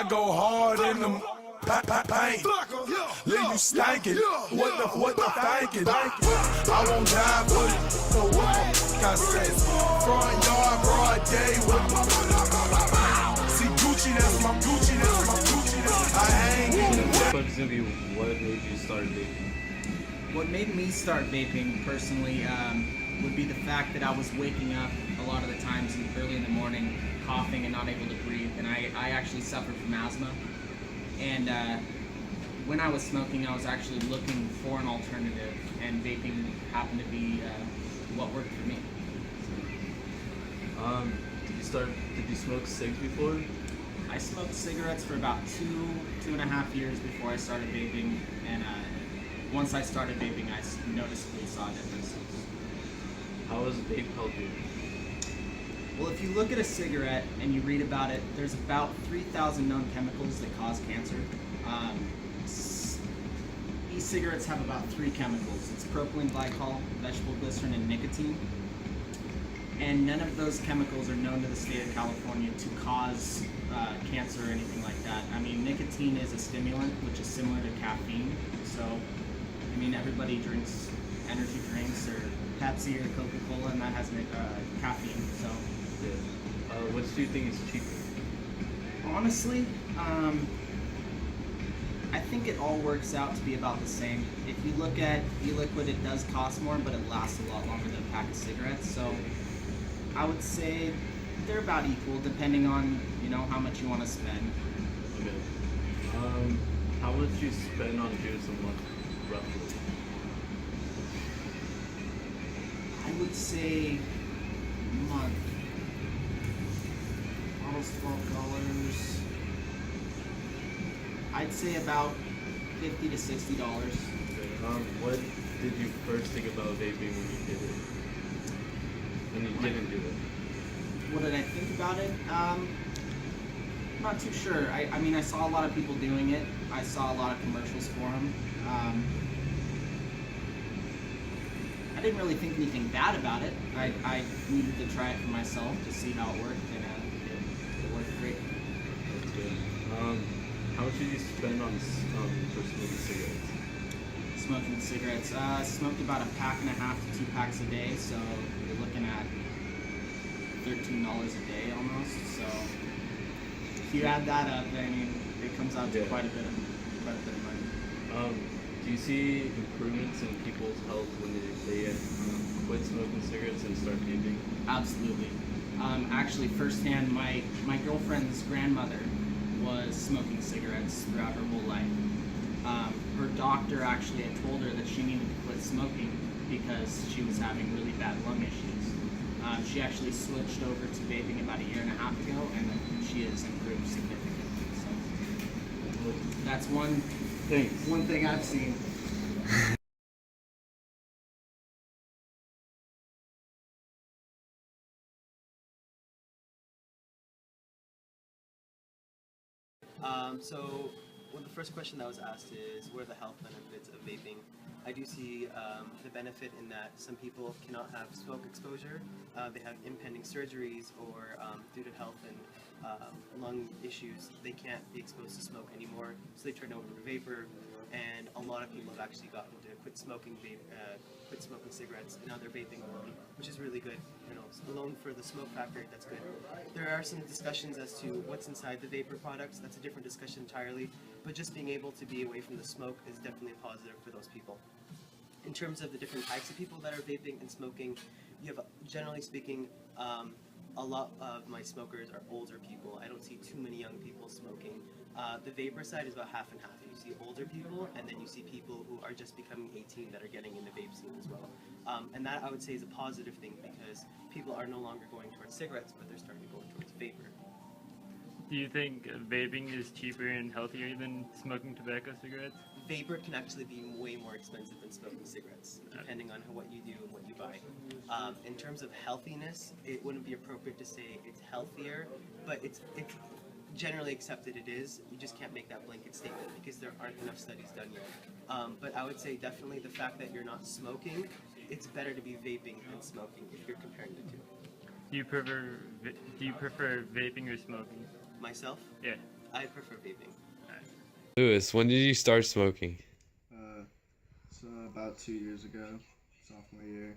I go hard in the paint. Leave you stankin'. What the thinking? I won't die for you. So what? Can say front yard, broad day. See Gucci, that's my Gucci, that's my Gucci. I hang in the back. Question of you, what made you start vaping? What made me start vaping personally would be the fact that I was waking up a lot of the times early in the morning, coughing and not able to breathe, and I actually suffered from asthma. And when I was smoking, I was actually looking for an alternative, and vaping happened to be what worked for me. Did you smoke cigs before? I smoked cigarettes for about two and a half years before I started vaping, and once I started vaping, I noticeably saw a difference. How has vape helped you? Well, if you look at a cigarette and you read about it, there's about 3,000 known chemicals that cause cancer. E-cigarettes have about 3 chemicals. It's propylene glycol, vegetable glycerin, and nicotine. And none of those chemicals are known to the state of California to cause cancer or anything like that. I mean, nicotine is a stimulant, which is similar to caffeine. So, I mean, everybody drinks energy drinks or Pepsi or Coca-Cola, and that has caffeine. So, yeah. Which do you think is cheaper? Honestly, I think it all works out to be about the same. If you look at e-liquid, it does cost more, but it lasts a lot longer than a pack of cigarettes. So I would say they're about equal, depending on how much you want to spend. Okay. How much do you spend on juice a month, roughly? I would say month. Bottle's $12. I'd say about $50 to $60. Okay. What did you first think about vaping when you did it? When you didn't do it? What did I think about it? Not too sure. I mean, I saw a lot of people doing it. I saw a lot of commercials for them. I didn't really think anything bad about it. I needed to try it for myself to see how it worked, and it worked great. That's good. How much did you spend on for smoking cigarettes? Smoking cigarettes. Smoked about a pack and a half to 2 packs a day, so you're looking at $13 a day almost. So if you add that up, I mean, it comes out to quite a bit of money. Do you see improvements in people's health when they quit smoking cigarettes and start vaping? Absolutely. Actually, firsthand, my girlfriend's grandmother was smoking cigarettes throughout her whole life. Her doctor actually had told her that she needed to quit smoking because she was having really bad lung issues. She actually switched over to vaping about 1.5 years ago, and she has improved significantly. So that's one thing I've seen. So, well, the first question that was asked is, what are the health benefits of vaping? I do see the benefit in that some people cannot have smoke exposure. They have impending surgeries, or due to health and lung issues, they can't be exposed to smoke anymore, so they turn over to vapor. And a lot of people have actually gotten to quit smoking cigarettes, and now they're vaping only, which is really good. Alone for the smoke factor, that's good. There are some discussions as to what's inside the vapor products. That's a different discussion entirely. But just being able to be away from the smoke is definitely a positive for those people. In terms of the different types of people that are vaping and smoking, you have, generally speaking, a lot of my smokers are older people. I don't see too many young people smoking. The vapor side is about half and half. You see older people, and then you see people who are just becoming 18 that are getting in the vape scene as well. And that, I would say, is a positive thing, because people are no longer going towards cigarettes, but they're starting to go towards vapor. Do you think vaping is cheaper and healthier than smoking tobacco cigarettes? Vapor can actually be way more expensive than smoking cigarettes, depending on what you do and what you buy. In terms of healthiness, it wouldn't be appropriate to say it's healthier, but it's generally accepted it is. You just can't make that blanket statement because there aren't enough studies done yet. But I would say definitely the fact that you're not smoking, it's better to be vaping than smoking if you're comparing the two. Do you prefer vaping or smoking? Myself? Yeah. I prefer vaping. Lewis, when did you start smoking? So about 2 years ago, sophomore year.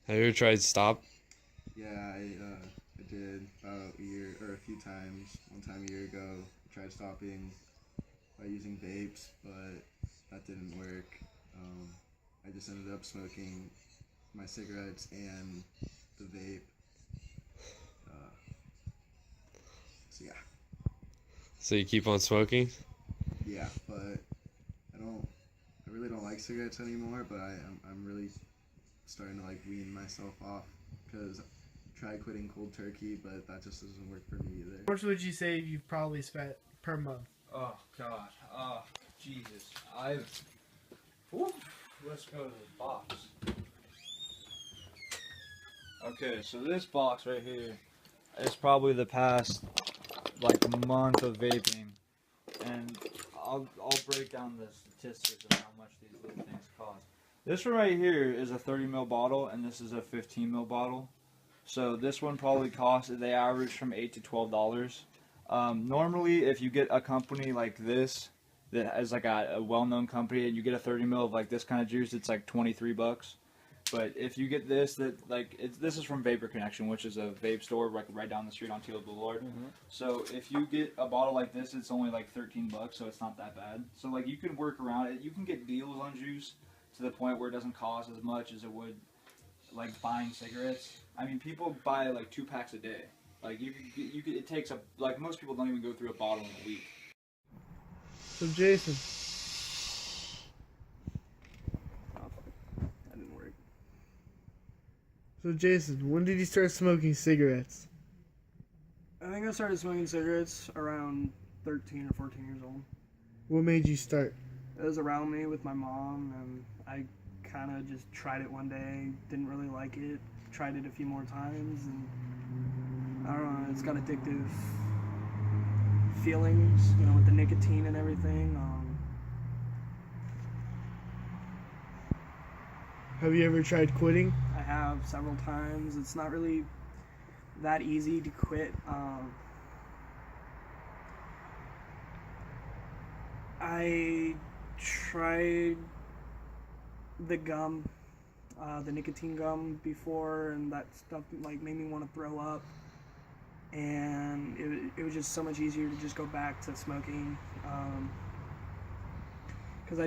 Have you ever tried to stop? Yeah, I did about a year or a few times. One time a year ago, I tried stopping by using vapes, but that didn't work. I just ended up smoking my cigarettes and the vape. So yeah, So you keep on smoking? yeah, but I really don't like cigarettes anymore. But I'm really starting to like wean myself off because I tried quitting cold turkey, but that just doesn't work for me either. How much would you say you've probably spent per month? Oh God. Oh Jesus. Let's go to the box. Okay, so this box right here is probably the past like month of vaping, and I'll break down the statistics of how much these little things cost. This one right here is a 30 ml bottle, and this is a 15 ml bottle. So this one probably costs, they average from $8 to $12. Normally, if you get a company like this, that is like a well-known company, and you get a 30 ml of like this kind of juice, it's like 23 bucks. But if you get this, this is from Vapor Connection, which is a vape store right down the street on Teal Boulevard. Mm-hmm. So if you get a bottle like this, it's only like 13 bucks, so it's not that bad. So like you can work around it. You can get deals on juice to the point where it doesn't cost as much as it would like buying cigarettes. I mean, people buy like 2 packs a day. Like it takes like most people don't even go through a bottle in a week. So Jason, That didn't work. when did you start smoking cigarettes? I think I started smoking cigarettes around 13 or 14 years old. What made you start? It was around me with my mom, and I kind of just tried it one day, didn't really like it, tried it a few more times, and I don't know, it's got addictive feelings, you know, with the nicotine and everything. Have you ever tried quitting? I have several times. It's not really that easy to quit. I tried the gum, the nicotine gum before, and that stuff like made me want to throw up. And it was just so much easier to just go back to smoking, because I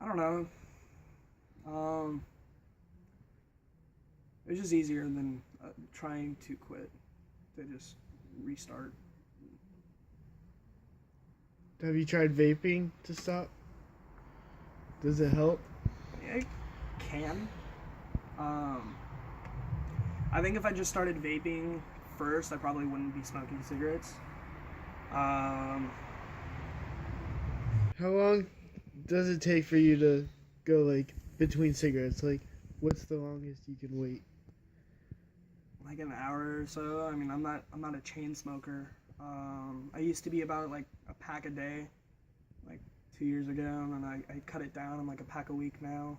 don't know. It was just easier than trying to quit, to just restart. Have you tried vaping to stop? Does it help? It can. I think if I just started vaping first, I probably wouldn't be smoking cigarettes. How long does it take for you to go like between cigarettes? Like, what's the longest you can wait? Like an hour or so. I mean, I'm not a chain smoker. I used to be about like a pack a day, like 2 years ago, and then I cut it down. I'm like a pack a week now.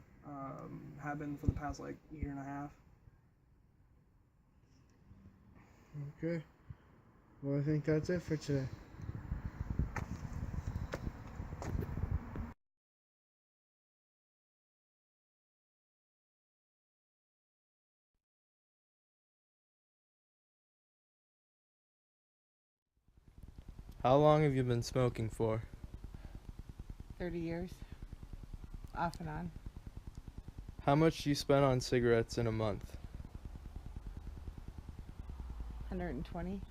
Have been for the past like year and a half. Okay. Well, I think that's it for today. How long have you been smoking for? 30 years, off and on. How much do you spend on cigarettes in a month? 120.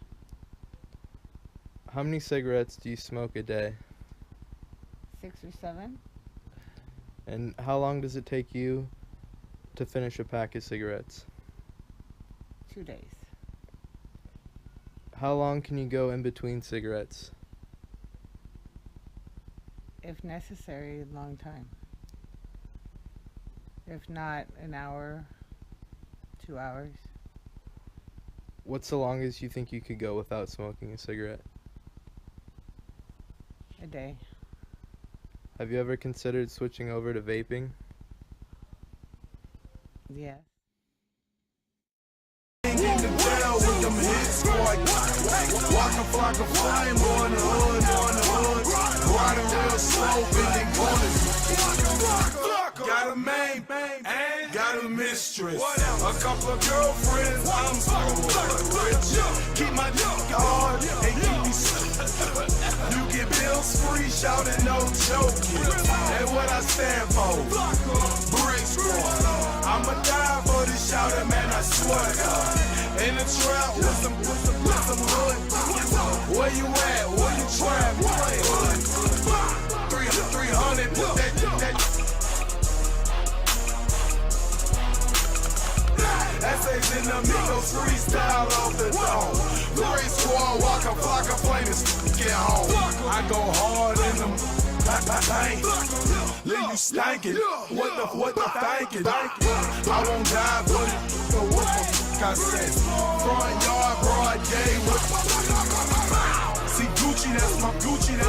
How many cigarettes do you smoke a day? 6 or 7. And how long does it take you to finish a pack of cigarettes? 2 days. How long can you go in between cigarettes? If necessary, a long time. If not, an hour, 2 hours. What's the longest you think you could go without smoking a cigarette? A day. Have you ever considered switching over to vaping? Yes. In the jail with them hits. boy. Walking flock of flame on the hood, riding real slow, bending corners. Got a main, got a mistress, a couple of girlfriends. I'm so rich. Keep my dick hard and keep me You get bills free, shouting no joking. That's what I stand for. Brick squad. I'ma die for this shouting, man, I swear to God. In the trap with some hood. Where you at? Where you trap? 300, put that. Essays in the Migos freestyle off the dome. Great squad, walk a flock of flamers, get home. I go hard in them paint. Leave you stankin'. What the thinking? I won't die, but what the I said. Front yard, broad day. See Gucci, that's my Gucci.